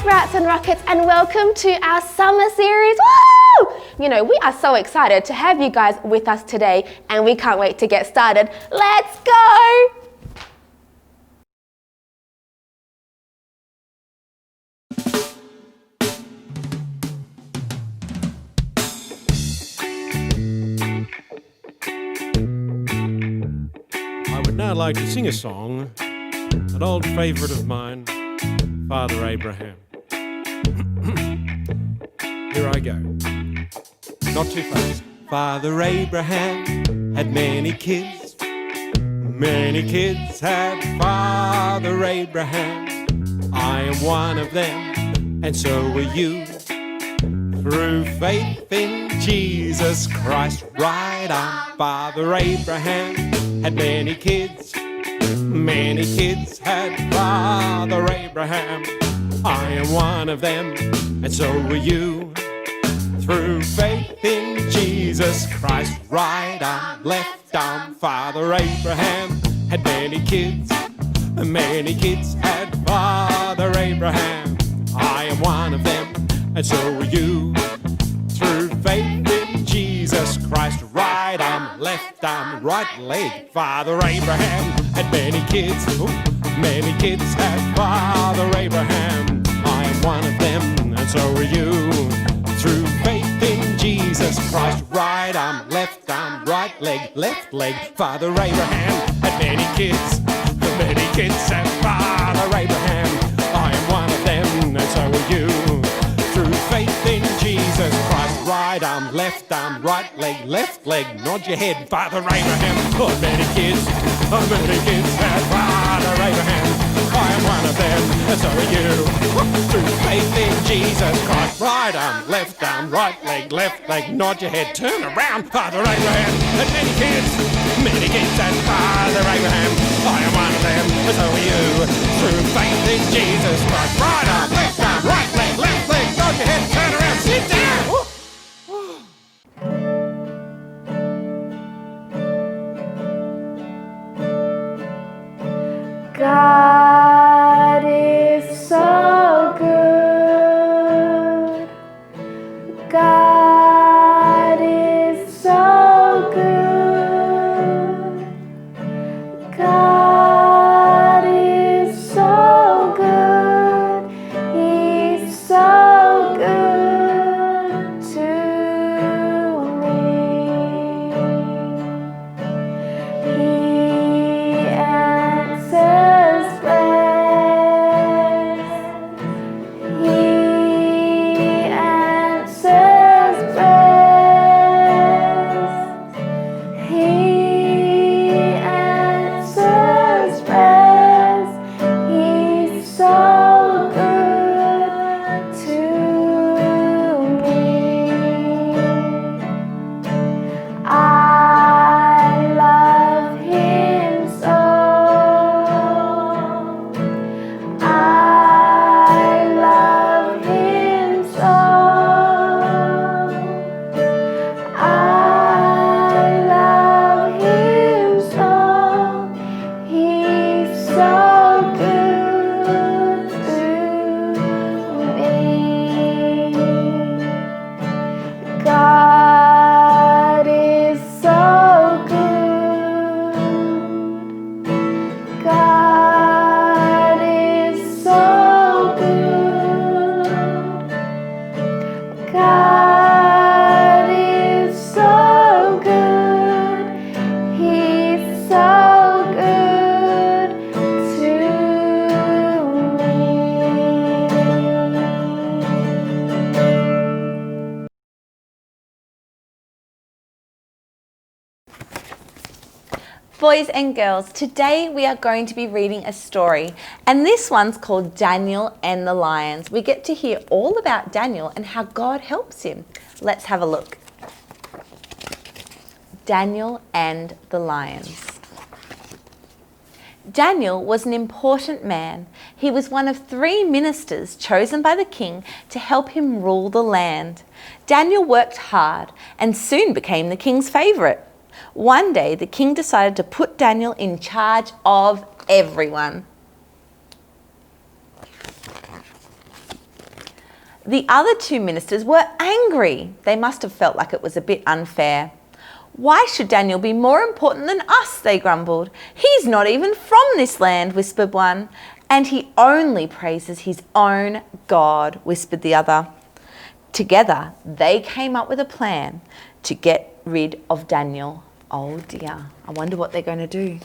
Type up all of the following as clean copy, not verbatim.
Sprouts and Rockets, and welcome to our summer series. Woo! You know, we are so excited to have you guys with us today, and we can't wait to get started. Let's go! I would now like to sing a song, an old favourite of mine, Father Abraham. Here I go. Not too fast. Father Abraham had many kids. Many kids had Father Abraham. I am one of them, and so are you. Through faith in Jesus Christ, right on. Father Abraham had many kids. Many kids had Father Abraham. I am one of them, and so are you. Through faith in Jesus Christ, right arm, left arm. Father Abraham had many kids. Many kids had Father Abraham. I am one of them, and so are you. Through faith in Jesus Christ, right arm, left arm, right leg. Father Abraham had many kids. Many kids had Father Abraham. I am one of them, and so are you. Through faith in Jesus Christ, right arm, left leg. Father Abraham had many kids. Many kids had Father Abraham. I am one of them, and so are you. Through faith in Jesus Christ, right arm, right left leg, nod your head. Father Abraham, oh, many kids had Father Abraham. I am one of them, and so are you. Through faith in Jesus Christ, right arm, right leg, nod your head, turn around. Father Abraham had many kids had Father Abraham. I am one of them, and so are you. Through faith in Jesus Christ, right arm, right leg, nod your head, turn around, sit down. God is so good. God is so good. God is so good. He's so good to me. He answers prayers. He answers prayers. He answers prayers. He's so good to me. I love him so. I love him so. I love him so. He's so good to me. God is so good. God is so good. God is so good. He's so good to me. Boys and girls, today we are going to be reading a story, and this one's called Daniel and the Lions. We get to hear all about Daniel and how God helps him. Let's have a look. Daniel and the Lions. Daniel was an important man. He was one of 3 ministers chosen by the king to help him rule the land. Daniel worked hard and soon became the king's favourite. One day, the king decided to put Daniel in charge of everyone. The other two ministers were angry. They must have felt like it was a bit unfair. Why should Daniel be more important than us, they grumbled. He's not even from this land, whispered one. And he only praises his own God, whispered the other. Together, they came up with a plan to get rid of Daniel. Oh dear, I wonder what they're going to do.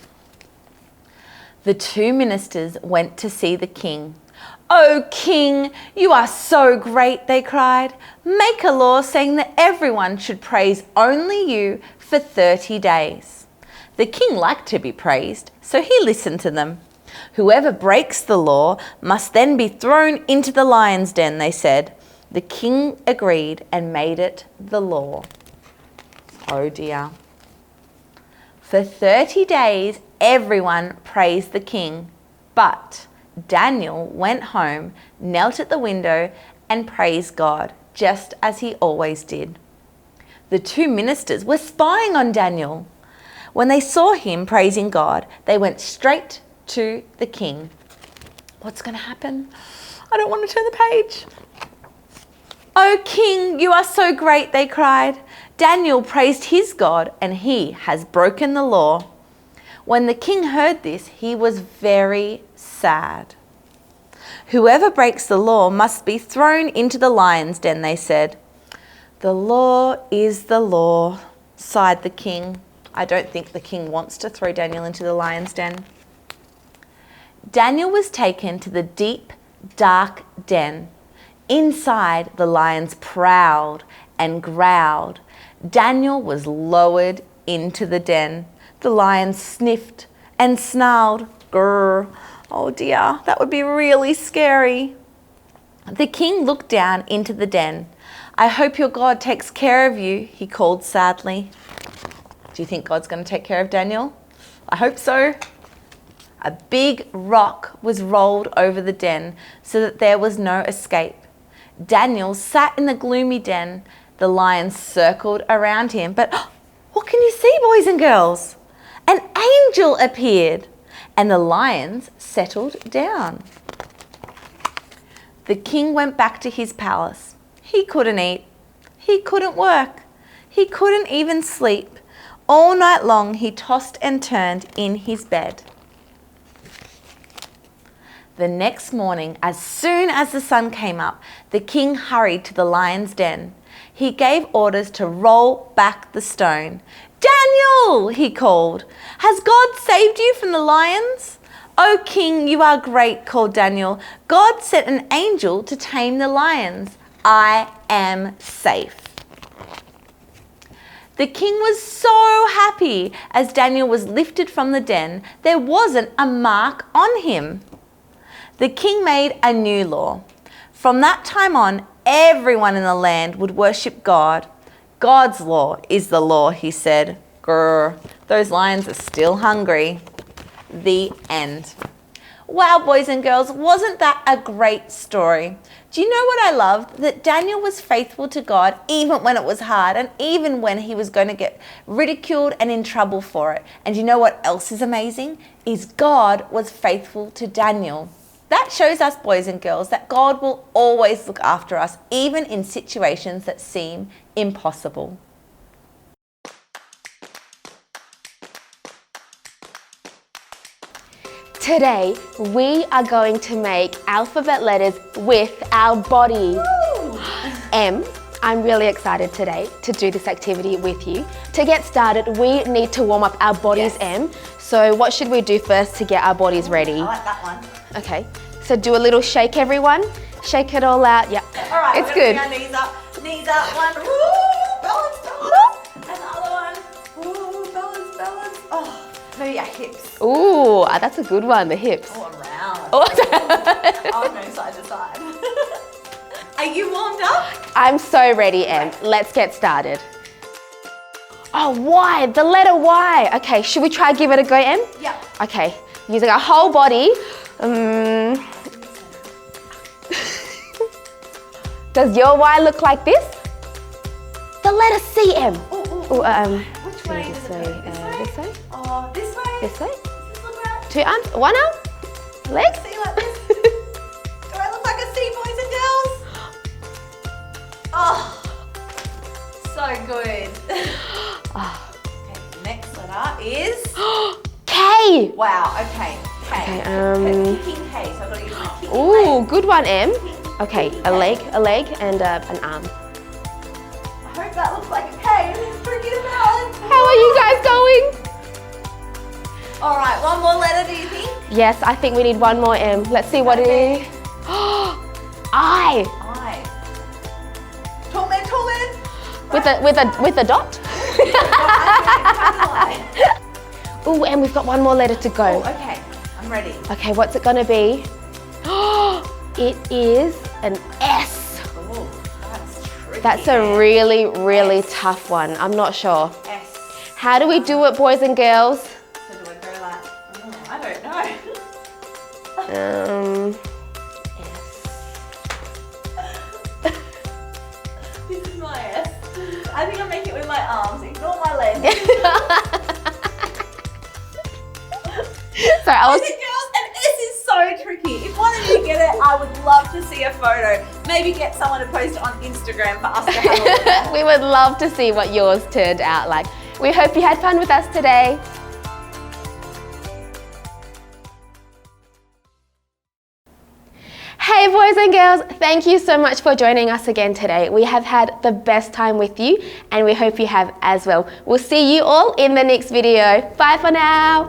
The two ministers went to see the king. "Oh, king, you are so great," they cried. "Make a law saying that everyone should praise only you for 30 days. The king liked to be praised, so he listened to them. "Whoever breaks the law must then be thrown into the lion's den," they said. The king agreed and made it the law. Oh dear. For 30 days, everyone praised the king, but Daniel went home, knelt at the window, and praised God, just as he always did. The two ministers were spying on Daniel. When they saw him praising God, they went straight to the king. What's going to happen? I don't want to turn the page. "Oh, king, you are so great," they cried. "Daniel praised his God, and he has broken the law." When the king heard this, he was very sad. "Whoever breaks the law must be thrown into the lion's den," they said. "The law is the law," sighed the king. I don't think the king wants to throw Daniel into the lion's den. Daniel was taken to the deep, dark den. Inside, the lions prowled and growled. Daniel was lowered into the den. The lions sniffed and snarled. Grrr. Oh dear, that would be really scary. The king looked down into the den. "I hope your God takes care of you," he called sadly. Do you think God's going to take care of Daniel? I hope so. A big rock was rolled over the den so that there was no escape. Daniel sat in the gloomy den. The lions circled around him. But what can you see, boys and girls? An angel appeared, and the lions settled down. The king went back to his palace. He couldn't eat. He couldn't work. He couldn't even sleep. All night long he tossed and turned in his bed. The next morning, as soon as the sun came up, the king hurried to the lion's den. He gave orders to roll back the stone. "Daniel," he called, "has God saved you from the lions?" "Oh, king, you are great," called Daniel. "God sent an angel to tame the lions. I am safe." The king was so happy as Daniel was lifted from the den. There wasn't a mark on him. The king made a new law. From that time on, everyone in the land would worship God. "God's law is the law," he said. Grrr, those lions are still hungry. The end. Wow, boys and girls, wasn't that a great story? Do you know what I loved? That Daniel was faithful to God even when it was hard and even when he was going to get ridiculed and in trouble for it. And you know what else is amazing? Is God was faithful to Daniel. That shows us, boys and girls, that God will always look after us, even in situations that seem impossible. Today, we are going to make alphabet letters with our body. Woo! I'm really excited today to do this activity with you. To get started, we need to warm up our bodies, Yes. So what should we do first to get our bodies ready? I like that one. Okay, so do a little shake, everyone. Shake it all out, yeah. All right, it's good. Bring our knees up, one. Woo, balance, balance. And the other one. Woo, balance, balance. Oh, maybe our hips. Ooh, that's a good one, the hips. Oh, around. Oh. Oh, no, side to side. Are you warmed up? I'm so ready, Em. Let's get started. Oh, Y, the letter Y. Okay, should we try give it a go, Em? Yeah. Okay, using our whole body. Does your Y look like this? The letter C, Em. Which way this does it way, go? this way, Oh, this way? this way. Does this look right? 2 arms, 1 arm, legs. See like this? Do I look like a C, boys and girls? Oh, so good. Okay, the next letter is K. wow. Okay, K. Okay, Kicking K. So I've got to use my kicking Ooh, leg. good one, Em. Okay, a leg, and an arm. I hope that looks like a K. This is tricky to balance. How are you guys going? All right, one more letter. Do you think? Yes, I think we need one more, Em. Let's see what it is. I. I. Tall man, tall man. With a dot? Ooh, and we've got one more letter to go. Oh, okay, I'm ready. Okay, what's it gonna be? It is an S. Oh, that's tricky. That's a really, really tough one. I'm not sure. S. How do we do it, boys and girls? So do I go like? Oh, I don't know. S. This is my S. I think I'm making it with my arms. Ignore my legs. So I was. Boys and girls, an S is so tricky. If one of you get it, I would love to see a photo. Maybe get someone to post it on Instagram for us to have a look at. We would love to see what yours turned out like. We hope you had fun with us today. Hey boys and girls, thank you so much for joining us again today. We have had the best time with you and we hope you have as well. We'll see you all in the next video. Bye for now.